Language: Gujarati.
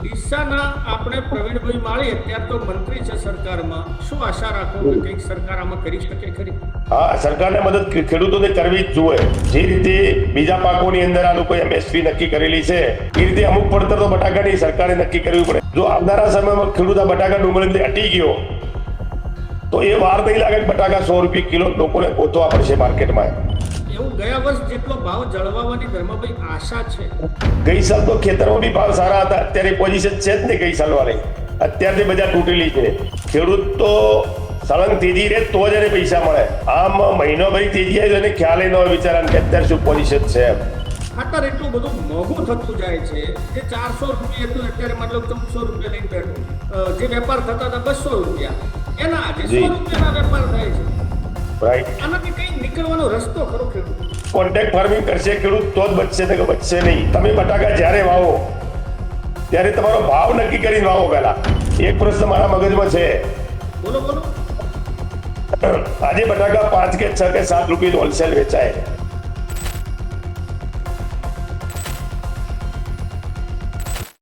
ડીસાના આપણે પ્રવીણભાઈ માળી અત્યારે તો મંત્રી છે સરકારમાં, શું આશા રાખો કે કંઈક સરકાર આમાં કરી શકે ખરી? હા, સરકારને મદદ ખેડૂતોને કરવી જ જોઈએ. જે રીતે બીજા પાકોની અંદર આ લોકોએ MSP નક્કી કરેલી છે એ રીતે અમુક પડતર તો બટાકાની સરકારે નક્કી કરવી પડે. જો આવનારા સમયમાં ખેડૂત આ બટાકા ડુંગળી અટી ગયો તો એ વાર નહીં લાગે બટાકા 100 રૂપિયા કિલો લોકોને ગોતવા પડશે માર્કેટમાં. એવું ગયા વર્ષ જેટલો ભાવ જળવાવાની ધર્મભાઈ આશા છે? ગઈ સાલ તો ખેતરમાં બી ભાવ સારા હતા, અત્યારે પોઝિશન છે જ ને ગઈ સાલ વાળી. અત્યારથી બજાર તૂટેલી છે. ખેડૂત તો સળંગ તેજી રહે તો જ એને પૈસા મળે. આમ મહિનો ભાઈ તેજી આવી એને ખ્યાલ ન હોય બિચારાને કે અત્યારે શું પોઝિશન છે એમ. ખાતર એટલું બધું મોંઘું થતું જાય છે જે 400 રૂપિયા હતું અત્યારે મતલબ 1400 રૂપિયા લઈને બેઠું. જે વેપાર થતા હતા 200 રૂપિયા એના આજે 100 રૂપિયાના વેપાર થાય છે. રાઈટ. આનાથી કઈ નીકળવાનો રસ્તો ખરો ખેડૂત? કોન્ટેક્ટ ફાર્મિંગ કરશે ખેડૂત તો જ બચશે ને કે બચશે નહીં. તમે બટાકા જ્યારે વાવો ત્યારે તમારો ભાવ નક્કી કરીને વાવો. પહેલા એક પ્રશ્ન મારા મગજમાં છે. બોલો બોલો. આજે બટાકા 5 કે 6 કે 7 રૂપિયા હોલસેલ વેચાય.